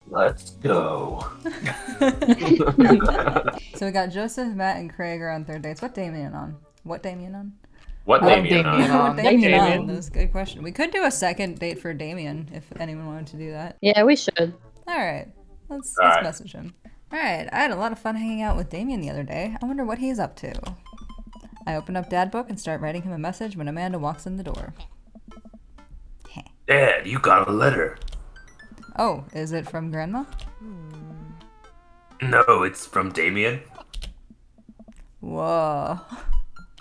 Let's go. So we got Joseph, Matt, and Craig are on third dates. What Damien on? What Damien on? What Oh, Damien Damien on? what on. Damien on? Damien. That's a good question. We could do a second date for Damien if anyone wanted to do that. Yeah, we should. All right, let's Alright. message him. All right, I had a lot of fun hanging out with Damien the other day. I wonder what he's up to. I open up Dad Book and start writing him a message when Amanda walks in the door. Dad, you got a letter. Oh, is it from Grandma? No, it's from Damien. Whoa.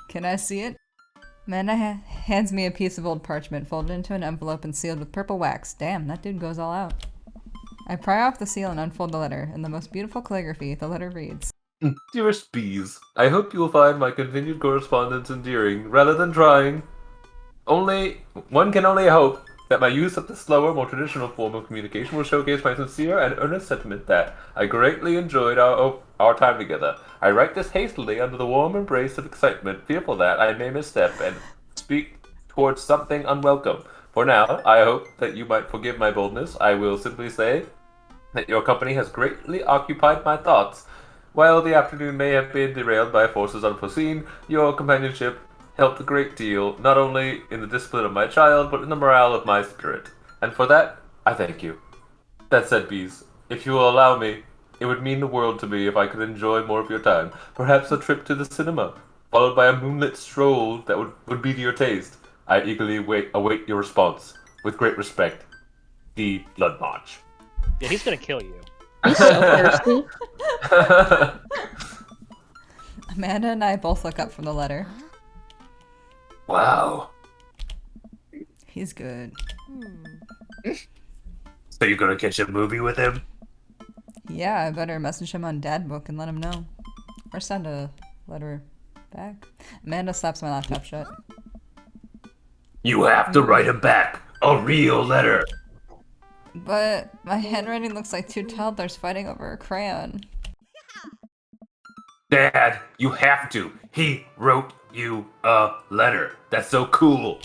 Can I see it? Amanda hands me a piece of old parchment folded into an envelope and sealed with purple wax. Damn, that dude goes all out. I pry off the seal and unfold the letter. In the most beautiful calligraphy, the letter reads, Dearest Bees, I hope you will find my continued correspondence endearing rather than trying. One can only hope that my use of the slower, more traditional form of communication will showcase my sincere and earnest sentiment that I greatly enjoyed our time together. I write this hastily under the warm embrace of excitement, fearful that I may misstep and speak towards something unwelcome. For now, I hope that you might forgive my boldness. I will simply say that your company has greatly occupied my thoughts. While the afternoon may have been derailed by forces unforeseen, your companionship helped a great deal, not only in the discipline of my child, but in the morale of my spirit. And for that, I thank you. That said, Bees, if you will allow me, it would mean the world to me if I could enjoy more of your time. Perhaps a trip to the cinema, followed by a moonlit stroll that would be to your taste. I eagerly await your response. With great respect, the Blood March. Yeah, he's gonna kill you. He's so thirsty. Amanda and I both look up from the letter. Wow. He's good. So you're gonna catch a movie with him? Yeah, I better message him on Dad Book and let him know. Or send a letter back. Amanda slaps my laptop shut. You have to write him back. A real letter. But my handwriting looks like two toddlers fighting over a crayon. Dad, you have to. He wrote you a letter. That's so cool.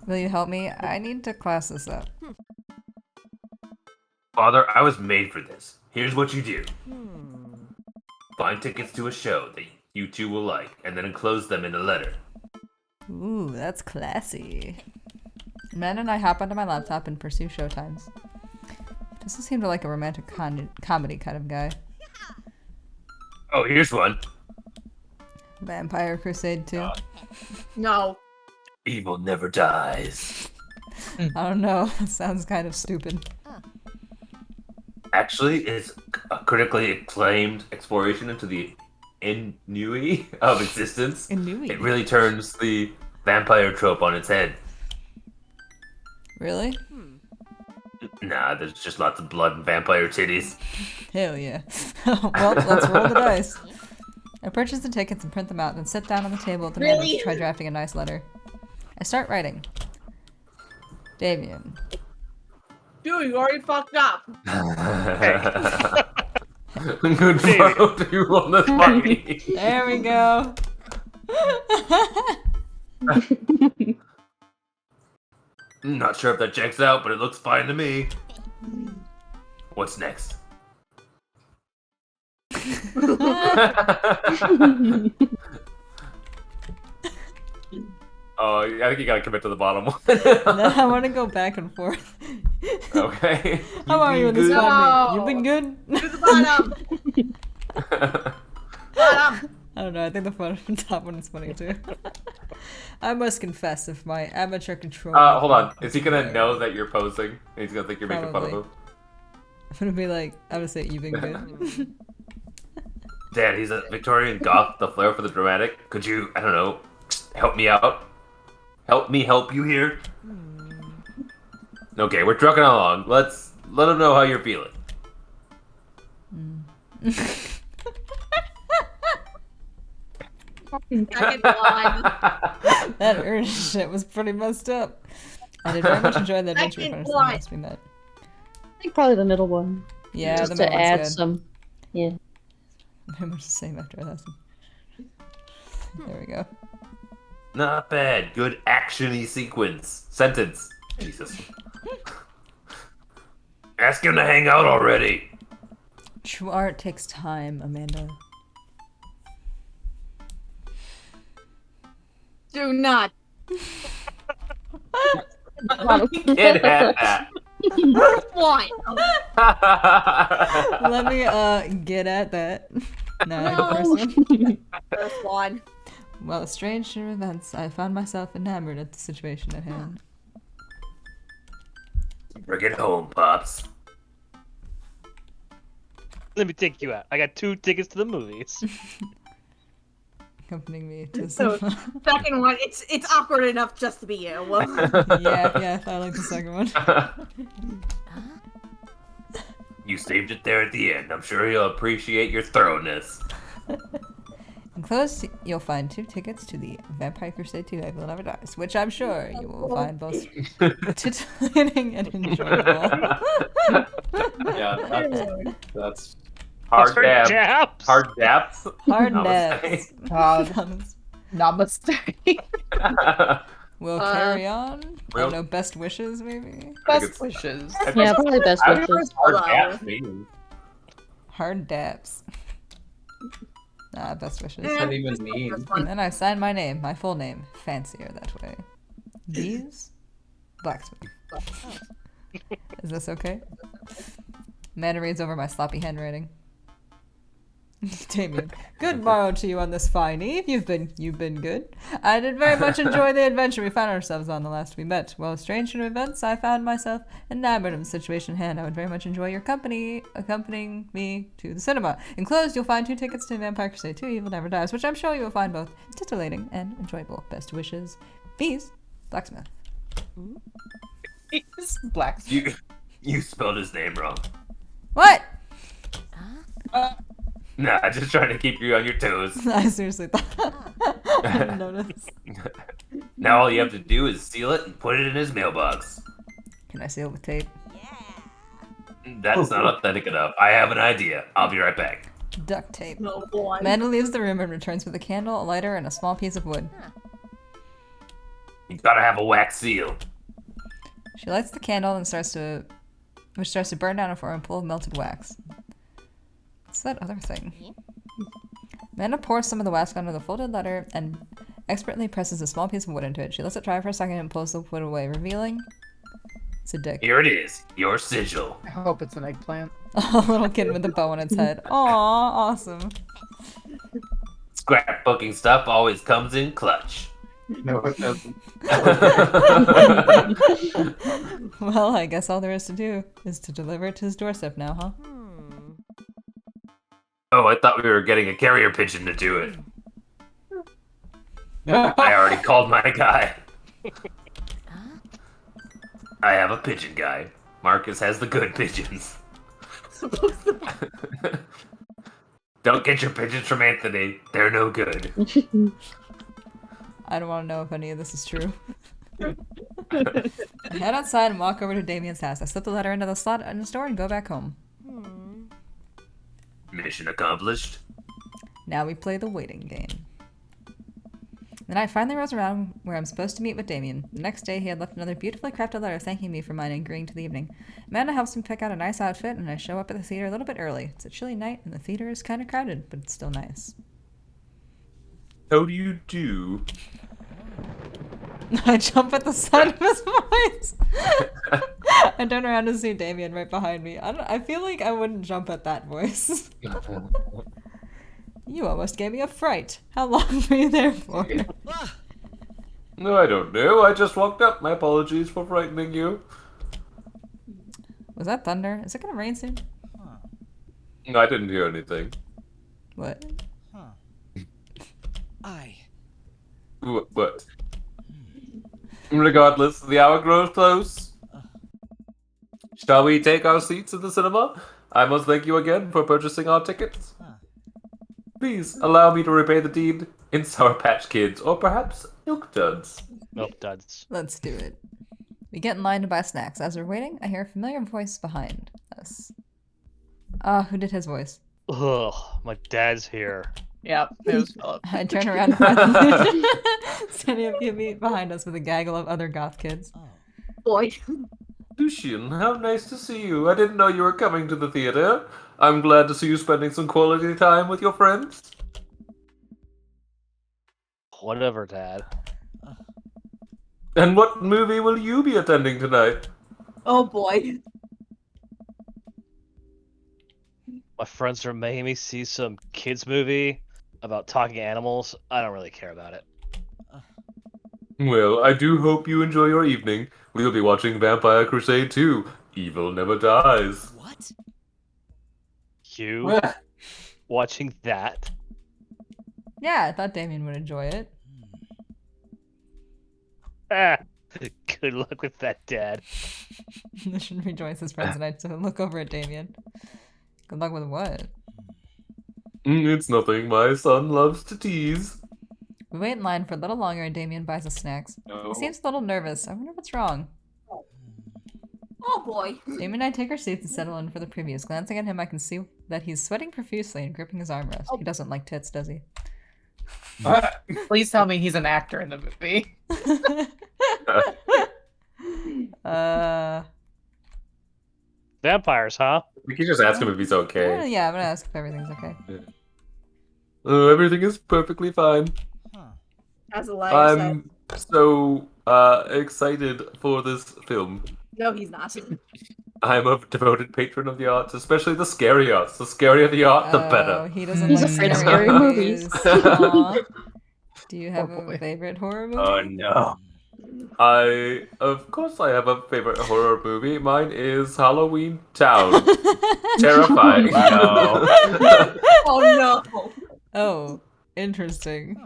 Will you help me? I need to class this up. Father, I was made for this. Here's what you do. Find tickets to a show that you two will like, and then enclose them in a letter. Ooh, that's classy. Amanda and I hop onto my laptop and pursue showtimes. Doesn't seem to like a romantic comedy kind of guy. Oh, here's one. Vampire Crusade 2. No. Evil never dies. I don't know. Sounds kind of stupid. Actually, it's a critically acclaimed exploration into the ennui of existence. Ennui? It really turns the vampire trope on its head. Really? Nah, there's just lots of blood and vampire titties. Hell yeah. Well, let's roll the dice. I purchase the tickets and print them out, then sit down on the table with Amanda to try drafting a nice letter. I start writing. Damien. Dude, you already fucked up. Good photo to you on this party. There we go. Not sure if that checks out, but it looks fine to me. What's next? Oh, I think you gotta commit to the bottom one. No, I want to go back and forth. Okay. How are you in this good? family? No. You've been good? To the bottom. Bottom. I don't know. I think the photo from top one is funny too. I must confess, if my amateur control. Hold on. Is he gonna know that you're posing? He's gonna think you're making fun of him? I'm gonna be like, I would say, you've been good. Dad, he's a Victorian goth, the flair for the dramatic. Could you, I don't know, help me out? Help me help you here? Okay, we're trucking along. Let's let him know how you're feeling. Second one. That Ernest shit was pretty messed up. I did very much enjoy the adventure we Second finished one. last we met. I think probably the middle one. Yeah, Just the to middle one's add good. some. Yeah. Very much the same after a lesson. There we go. Not bad. Good action-y sequence. Sentence. Jesus. Ask him to hang out already. True art takes time, Amanda. Do not. Get at that. Why? Let me get at that. No, No. first one. First one. Well, strange events, I found myself enamored at the situation at hand. Bring it home, Pops. Let me take you out. I got 2 tickets to the movies. Accompanying me to So- some... Second one, it's awkward enough just to be you. yeah, I like the second one. You saved it there at the end. I'm sure he'll appreciate your thoroughness. Enclosed, you'll find 2 tickets to the Vampire Crusade 2 Evil Never Dies, which I'm sure you will find both titillating and enjoyable. Yeah, that's Hard hard dab. jabs. Hard dabs. Hard Namaste. nets. Namaste. We'll carry on. I Well- don't know, best wishes, maybe? Best wishes. Yeah, probably best I've never wishes. heard Hello. dabs mean. Hard dabs. Best wishes. What does that even mean? First And one. then I signed my name, my full name. Fancier that way. These? Blacksmith. Is this okay? Amanda reads over my sloppy handwriting. Damien. Good morrow to you on this fine eve. You've been good. I did very much enjoy the adventure we found ourselves on the last we met. Well, strange new events, I found myself enamored of the situation at hand. I would very much enjoy your company, accompanying me to the cinema. Enclosed, you'll find 2 tickets to Vampire Crusade 2 Evil Never Dies, which I'm sure you will find both titillating and enjoyable. Best wishes, Bees, Blacksmith. It's black. You spelled his name wrong. What? Nah, just trying to keep you on your toes. I seriously thought. I didn't notice. Now all you have to do is seal it and put it in his mailbox. Can I seal it with tape? That's not authentic enough. I have an idea. I'll be right back. Duct tape. Oh boy. Amanda leaves the room and returns with a candle, a lighter, and a small piece of wood. You gotta have a wax seal. She lights the candle and starts to burn down a full of melted wax. What's that other thing? Amanda pours some of the wax onto the folded letter and expertly presses a small piece of wood into it. She lets it dry for a second and pulls the wood away, revealing it's a dick. Here it is. Your sigil. I hope it's an eggplant. A little kid with a bow on its head. Aw, awesome. Scrapbooking stuff always comes in clutch. No, it doesn't. Well, I guess all there is to do is to deliver it to his doorstep now, huh? Oh, I thought we were getting a carrier pigeon to do it. I already called my guy. I have a pigeon guy. Marcus has the good pigeons. Don't get your pigeons from Anthony. They're no good. I don't want to know if any of this is true. I head outside and walk over to Damien's house. I slip the letter into the slot in the store and go back home. Mission accomplished. Now we play the waiting game. The night finally rolls around where I'm supposed to meet with Damien. The next day, he had left another beautifully crafted letter thanking me for mine and agreeing to the evening. Amanda helps me pick out a nice outfit, and I show up at the theater a little bit early. It's a chilly night, and the theater is kind of crowded, but it's still nice. How do you do? I jump at the sound of his voice. I turn around to see Damien right behind me. I feel like I wouldn't jump at that voice. You almost gave me a fright. How long were you there for? No, I don't know. I just walked up. My apologies for frightening you. Was that thunder? Is it gonna rain soon? No, I didn't hear anything. What? What? Regardless, the hour grows close. Shall we take our seats in the cinema? I must thank you again for purchasing our tickets. Please allow me to repay the deed in Sour Patch Kids or perhaps Milk Duds. Nope, duds. Let's do it. We get in line to buy snacks. As we're waiting, I hear a familiar voice behind us. Who did his voice? Ugh, my dad's here. Yep, it was Philip. I turn around to find the standing a few feet behind us with a gaggle of other goth kids. Boy. Lucian, how nice to see you. I didn't know you were coming to the theater. I'm glad to see you spending some quality time with your friends. Whatever, Dad. And what movie will you be attending tonight? Oh boy. My friends are making me see some kids movie about talking animals. I don't really care about it. Well, I do hope you enjoy your evening. We'll be watching Vampire Crusade 2. Evil Never Dies. What? You watching that? Yeah, I thought Damien would enjoy it. Ah, good luck with that, Dad. Lucian rejoins his friends and I to look over at Damien. Good luck with what? It's nothing. My son loves to tease. We wait in line for a little longer and Damien buys us snacks. He seems a little nervous. I wonder what's wrong. Oh boy. Damien and I take our seats and settle in for the previews. Glancing at him, I can see that he's sweating profusely and gripping his armrest. He doesn't like tits, does he? Please tell me he's an actor in the movie. Vampires, huh? We can just ask him if he's okay. Yeah, I'm gonna ask if everything's okay. Everything is perfectly fine. As a liar said. I'm so excited for this film. No, he's not. I'm a devoted patron of the arts, especially the scary arts. The scarier the art, the Oh, better. he doesn't He's like afraid of scary scary movies. movies. Aw. Do you have Oh, a boy. favorite horror movie? Oh no. Of course I have a favorite horror movie. Mine is Halloween Town. Terrifying. No. Oh no. Oh, interesting.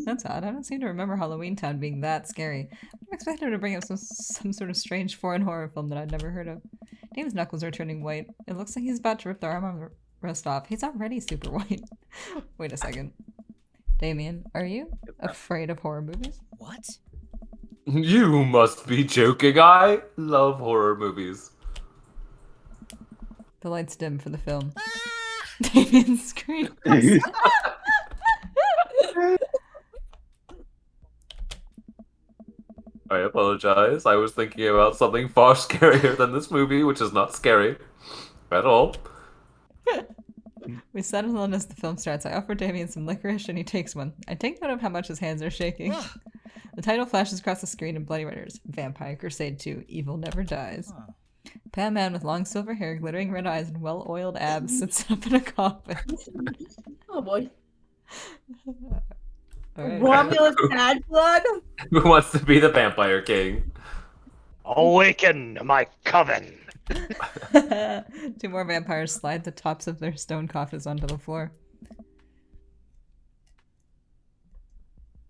That's odd. I don't seem to remember Halloween Town being that scary. I expected him to bring up some sort of strange foreign horror film that I'd never heard of. Damon's knuckles are turning white. It looks like he's about to rip the armrest off. He's already super white. Wait a second. Damien, are you afraid of horror movies? What? You must be joking. I love horror movies. The lights dim for the film. Damien screams. I apologize. I was thinking about something far scarier than this movie, which is not scary at all. We settle in as the film starts. I offer Damien some licorice and he takes one. I take note of how much his hands are shaking. The title flashes across the screen in bloody letters. Vampire Crusade 2. Evil Never Dies. Pale man with long silver hair, glittering red eyes, and well-oiled abs sits up in a coffin. Oh boy. Alright. Romulus bad blood? Who wants to be the vampire king? Awaken my coven. 2 more vampires slide the tops of their stone coffins onto the floor.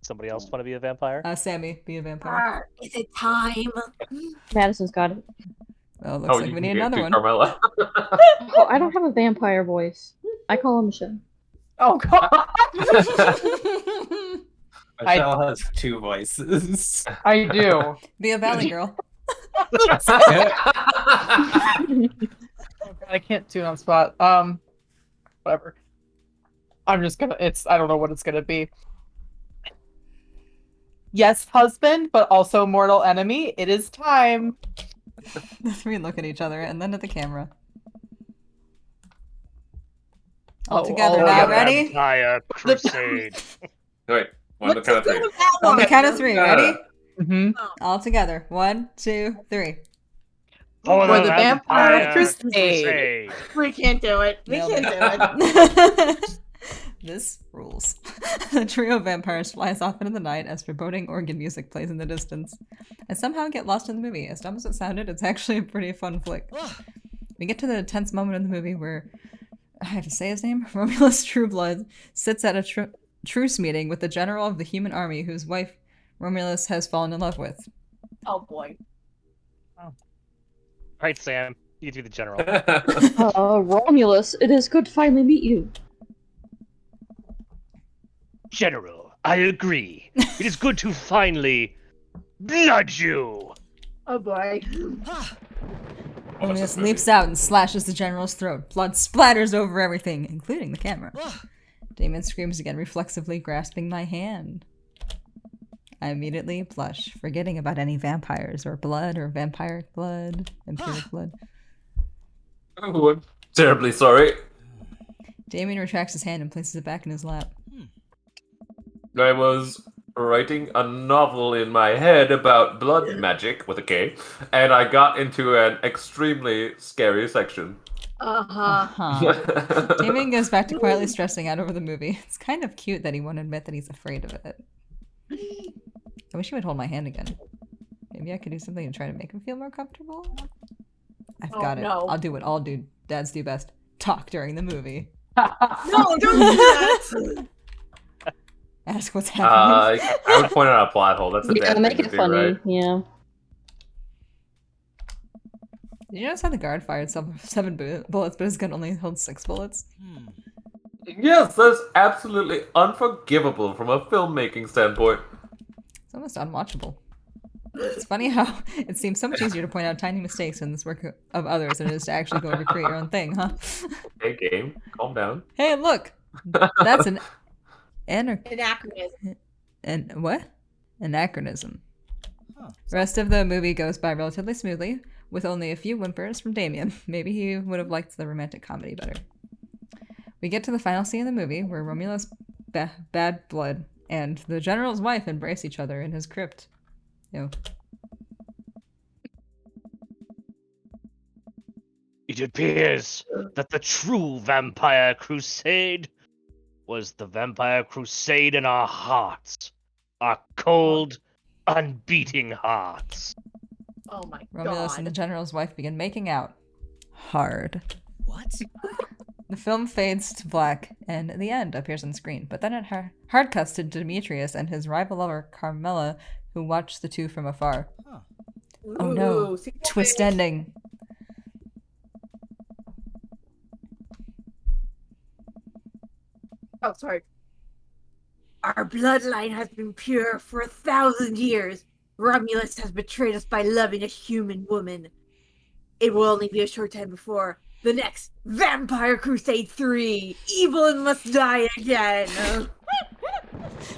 Somebody else want to be a vampire? Sammy, be a vampire. Is it time? Madison's got it. Well, looks like you we can need get another to one. Carmela. Oh, I don't have a vampire voice. I call him Michelle. Oh god. Michelle has 2 voices. I do. Be a valley girl. Oh god, I can't tune on spot. Whatever. I'm just gonna. I don't know what it's gonna be. Yes, husband, but also mortal enemy. It is time. The 3 look at each other and then at the camera. All together all now, together. ready? Vampire Crusade. Wait, on the count of 3. On the count of 3, ready? Mm-hmm. All together. 1, 2, 3. For the Vampire Crusade. We can't do it. We Nailed can't it. do it. This rules. The trio of vampires flies off into the night as foreboding organ music plays in the distance. I somehow get lost in the movie. As dumb as it sounded, it's actually a pretty fun flick. We get to the tense moment in the movie where, I have to say his name, Romulus Trueblood sits at a truce meeting with the general of the human army whose wife Romulus has fallen in love with. Oh boy. All right, Sam. You get to be the general. Romulus, it is good to finally meet you. General, I agree. It is good to finally blood you. Oh boy. Romulus leaps out and slashes the general's throat. Blood splatters over everything, including the camera. Damien screams again, reflexively grasping my hand. I immediately blush, forgetting about any vampires or blood or vampiric blood, empiric blood. Oh, I'm terribly sorry. Damien retracts his hand and places it back in his lap. I was writing a novel in my head about blood magic with a K, and I got into an extremely scary section. Uh-huh. Damien goes back to quietly stressing out over the movie. It's kind of cute that he won't admit that he's afraid of it. I wish he would hold my hand again. Maybe I could do something to try to make him feel more comfortable? I've got it. no. I'll do what all dads do best. Talk during the movie. No, don't do that. Ask what's happening. I would point out a plot hole. That's a Yeah, dad make thing it to do, funny. right? Yeah. Did you notice how the guard fired 7 bullets, but his gun only held 6 bullets? Yes, that's absolutely unforgivable from a filmmaking standpoint. It's almost unwatchable. It's funny how it seems so much easier to point out tiny mistakes in this work of others than it is to actually go recreate your own thing, huh? Hey, game, calm down. Hey, look! That's an Anachronism. And what? Anachronism. The rest of the movie goes by relatively smoothly, with only a few whimpers from Damien. Maybe he would have liked the romantic comedy better. We get to the final scene of the movie, where Romulus Bad Blood and the General's wife embrace each other in his crypt. Ew. It appears that the true vampire crusade was the vampire crusade in our hearts. Our cold, unbeating hearts. Oh my Romulus and the god. General's wife begin making out. Hard. What? The film fades to black, and the end appears on screen, but then it hard cuts to Demetrius and his rival lover, Carmilla, who watch the two from afar. Oh no. Ooh, see that Twist face? ending. Oh, sorry. Our bloodline has been pure for 1,000 years. Romulus has betrayed us by loving a human woman. It will only be a short time before the next Vampire Crusade 3. Evil must die again.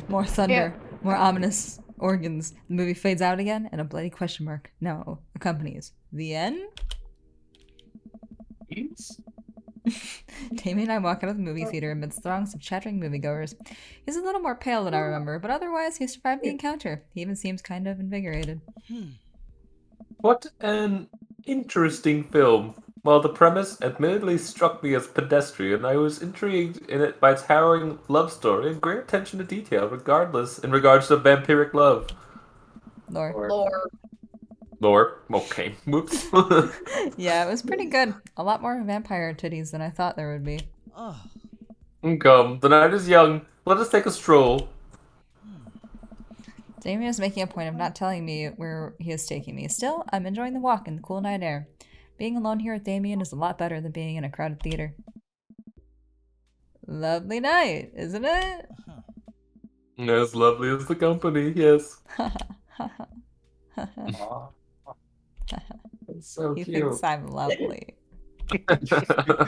More thunder, more ominous organs. The movie fades out again, and a bloody question mark now accompanies the end. Damien and I walk out of the movie theater amidst throngs of chattering moviegoers. He's a little more pale than I remember, but otherwise he survived the encounter. He even seems kind of invigorated. What an interesting film. While the premise admittedly struck me as pedestrian, I was intrigued in it by its harrowing love story and great attention to detail, in regards to vampiric love. Lore. Lore. Lore. Okay. Whoops. Yeah, it was pretty good. A lot more vampire titties than I thought there would be. Come, the night is young. Let us take a stroll. Damien is making a point of not telling me where he is taking me. Still, I'm enjoying the walk and the cool night air. Being alone here with Damien is a lot better than being in a crowded theater. Lovely night, isn't it? As lovely as the company, yes. It's so He cute. thinks I'm lovely.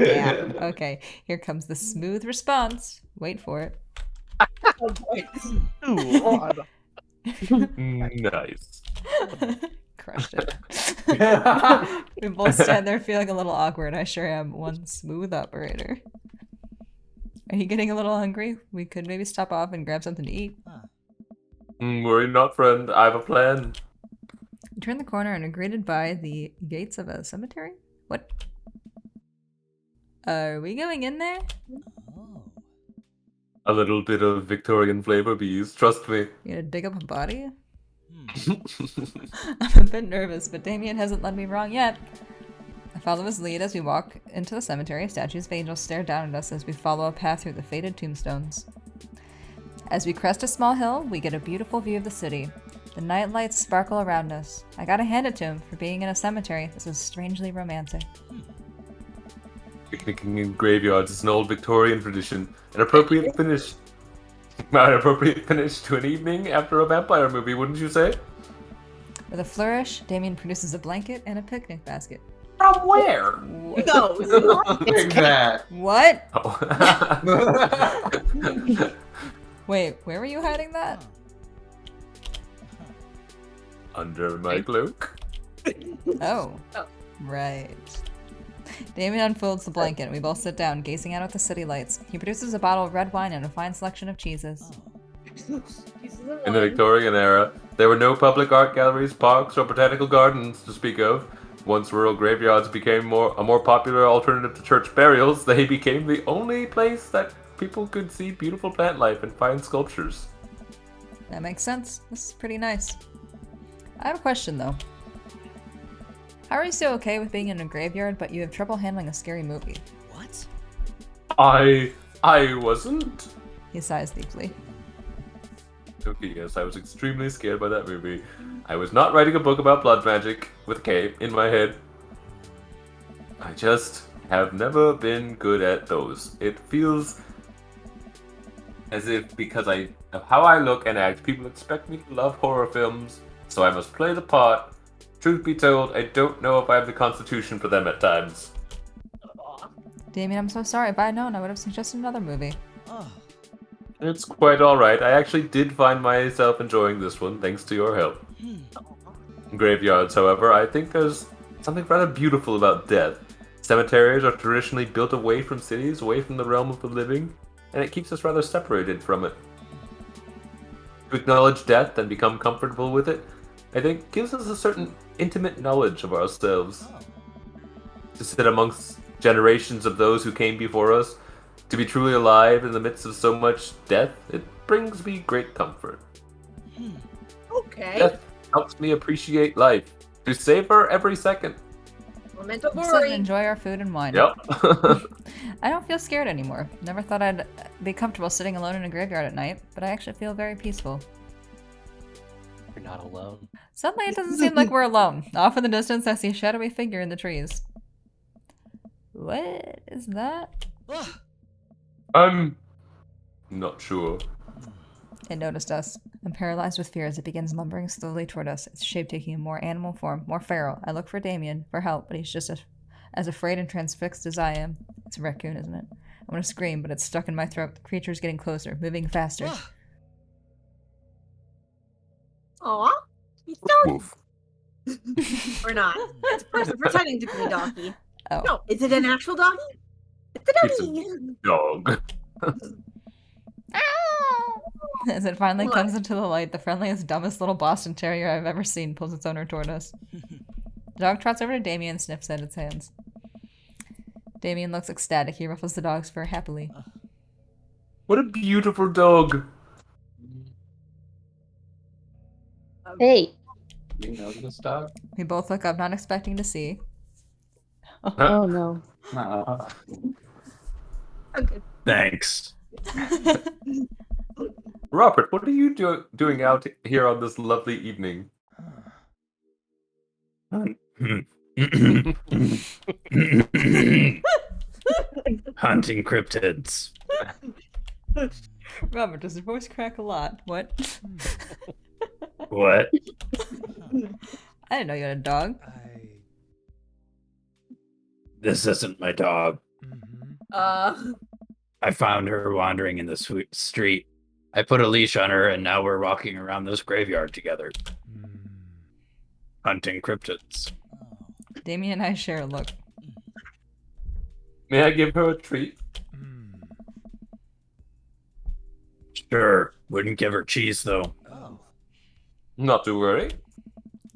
Yeah. Okay, here comes the smooth response. Wait for it. Oh boy. Ooh, God. Nice. Crushed it. We both stand there feeling a little awkward. I sure am one smooth operator. Are you getting a little hungry? We could maybe stop off and grab something to eat. Worry not, friend. I have a plan. We turn the corner and are greeted by the gates of a cemetery? What? Are we going in there? A little bit of Victorian flavor, bees. Trust me. You gonna dig up a body? I'm a bit nervous, but Damien hasn't led me wrong yet. I follow his lead as we walk into the cemetery. Statues of angels stare down at us as we follow a path through the faded tombstones. As we crest a small hill, we get a beautiful view of the city. The night lights sparkle around us. I gotta hand it to him for being in a cemetery. This is strangely romantic. Picnicking in graveyards is an old Victorian tradition. An appropriate finish. An appropriate finish to an evening after a vampire movie, wouldn't you say? With a flourish, Damien produces a blanket and a picnic basket. From where? Who knows? Take that. What? Oh. Wait, where were you hiding that? under my cloak. Oh. Right. Damien unfolds the blanket and we both sit down, gazing out at the city lights. He produces a bottle of red wine and a fine selection of cheeses. In the Victorian era, there were no public art galleries, parks, or botanical gardens to speak of. Once rural graveyards became a more popular alternative to church burials, they became the only place that people could see beautiful plant life and fine sculptures. That makes sense. This is pretty nice. I have a question though. How are you so okay with being in a graveyard, but you have trouble handling a scary movie? What? I wasn't. He sighs deeply. Okay, yes, I was extremely scared by that movie. I was not writing a book about blood magic with a K in my head. I just have never been good at those. It feels as if because of how I look and act, people expect me to love horror films, so I must play the part. Truth be told, I don't know if I have the constitution for them at times. Damien, I'm so sorry. If I had known, I would have suggested another movie. Oh. It's quite alright. I actually did find myself enjoying this one, thanks to your help. In graveyards, however, I think there's something rather beautiful about death. Cemeteries are traditionally built away from cities, away from the realm of the living, and it keeps us rather separated from it. To acknowledge death and become comfortable with it, I think gives us a certain intimate knowledge of ourselves. To sit amongst generations of those who came before us, to be truly alive in the midst of so much death, it brings me great comfort. Okay. Death helps me appreciate life, to savor every second. Memento Let's sit mori. and enjoy our food and wine. Yep. I don't feel scared anymore. Never thought I'd be comfortable sitting alone in a graveyard at night, but I actually feel very peaceful. You're not alone. Suddenly it doesn't seem like we're alone. Off in the distance I see a shadowy figure in the trees. What is that? Ugh. I'm not sure. It noticed us. I'm paralyzed with fear as it begins lumbering slowly toward us, its shape taking a more animal form, more feral. I look for Damien for help, but he's just as afraid and transfixed as I am. It's a raccoon, isn't it? I want to scream, but it's stuck in my throat. The creature's getting closer, moving faster. Ugh. Aw. He's doggy. Woof. Or not. It's a person pretending to be a doggy. Oh. No, is it an actual doggy? It's a It's a- doggy. Dog. As it finally What? comes into the light, the friendliest, dumbest little Boston Terrier I've ever seen pulls its owner toward us. The dog trots over to Damien and sniffs at its hands. Damien looks ecstatic. He ruffles the dog's fur happily. What a beautiful dog. Hey. You know this dog? We both look up, not expecting to see. Oh no. No. Okay. Thanks. Robert, what are you doing out here on this lovely evening? Hunting cryptids. Robert, does your voice crack a lot? What? What? I didn't know you had a dog. This isn't my dog. Mm-hmm. I found her wandering in the street. I put a leash on her, and now we're walking around this graveyard together, hunting cryptids. Damien and I share a look. May I give her a treat? Sure, wouldn't give her cheese though. Oh. Not to worry.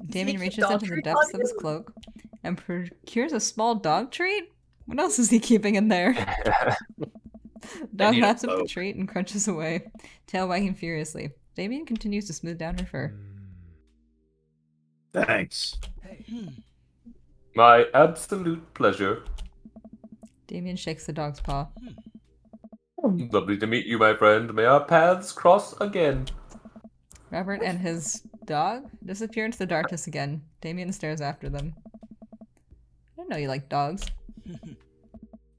Damien Makes reaches the dog into the treat depths on of his you. cloak and procures a small dog treat? What else is he keeping in there? Dog need a laps up the cloak. treat and crunches away, tail wagging furiously. Damien continues to smooth down her fur. Thanks. My absolute pleasure. Damien shakes the dog's paw. Lovely to meet you, my friend. May our paths cross again. Robert and his dog disappear into the darkness again. Damien stares after them. I didn't know you liked dogs.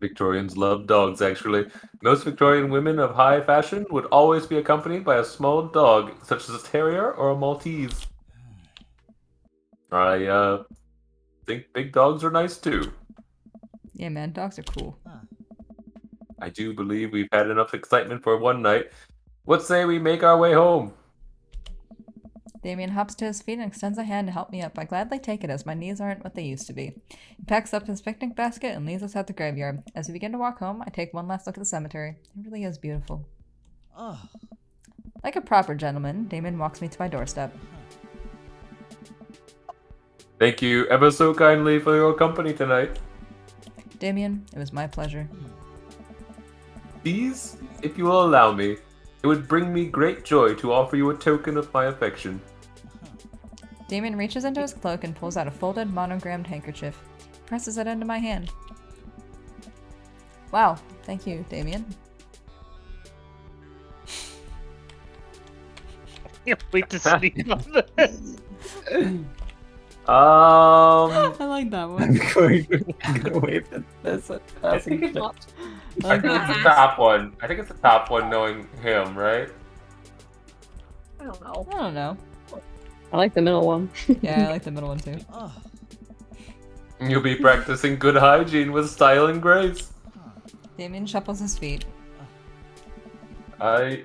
Victorians love dogs, actually. Most Victorian women of high fashion would always be accompanied by a small dog, such as a terrier or a Maltese. I think big dogs are nice too. Yeah, man, dogs are cool. I do believe we've had enough excitement for one night. What say we make our way home? Damien hops to his feet and extends a hand to help me up. I gladly take it as my knees aren't what they used to be. He packs up his picnic basket and leaves us at the graveyard. As we begin to walk home, I take one last look at the cemetery. It really is beautiful. Oh. Like a proper gentleman, Damien walks me to my doorstep. Thank you ever so kindly for your company tonight. Damien, it was my pleasure. Please, if you will allow me, it would bring me great joy to offer you a token of my affection. Damien reaches into his cloak and pulls out a folded, monogrammed handkerchief. He presses it into my hand. Wow, thank you, Damien. Can't wait to sleep on this. I like that one. I'm going with this. I think it's the top one. I think it's the top one knowing him, right? I don't know. I don't know. I like the middle one. Yeah, I like the middle one too. Oh. You'll be practicing good hygiene with style and grace. Damien shuffles his feet. I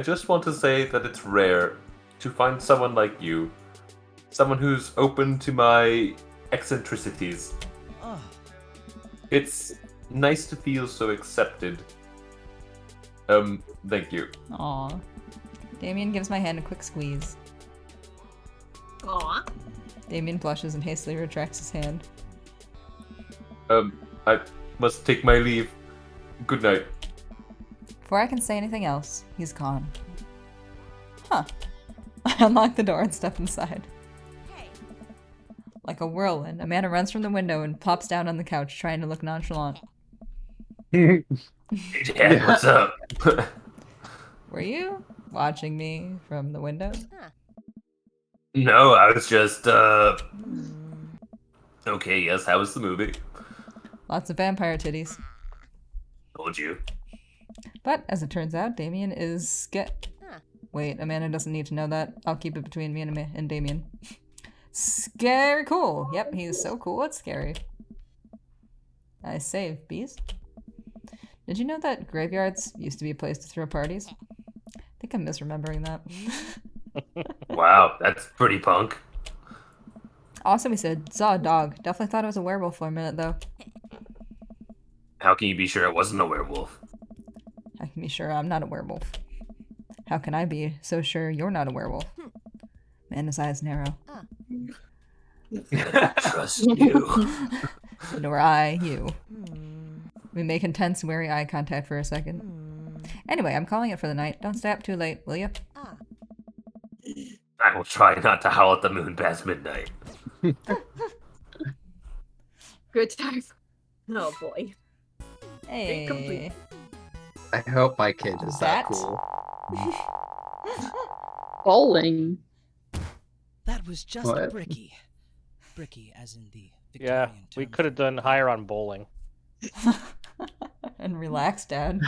just want to say that it's rare to find someone like you. Someone who's open to my eccentricities. Oh. It's nice to feel so accepted. Thank you. Aw. Damien gives my hand a quick squeeze. Aw. Damien blushes and hastily retracts his hand. I must take my leave. Good night. Before I can say anything else, he's gone. Huh. I unlock the door and step inside. Like a whirlwind, Amanda runs from the window and plops down on the couch, trying to look nonchalant. Hey, Dad, what's up? Were you watching me from the window? No, I was just, Okay, yes, how was the movie? Lots of vampire titties. Told you. But, as it turns out, Damien is Wait, Amanda doesn't need to know that. I'll keep it between me and Damien. Scary cool. Yep, he's so cool, it's scary. I save bees. Did you know that graveyards used to be a place to throw parties? I think I'm misremembering that. Wow, that's pretty punk. Also, we saw a dog. Definitely thought it was a werewolf for a minute, though. How can you be sure it wasn't a werewolf? I can be sure I'm not a werewolf. How can I be so sure you're not a werewolf? Amanda's eyes narrow. Trust you. Nor I you. We make intense, wary eye contact for a second. Anyway, I'm calling it for the night. Don't stay up too late, will you? I will try not to howl at the moon past midnight. Good time. Oh boy. Hey. Complete. I hope my kid is that That? cool. Bowling. That was just What? bricky. Bricky, as in the Yeah, Victorian we term could have for done higher on bowling. And relax, Dad.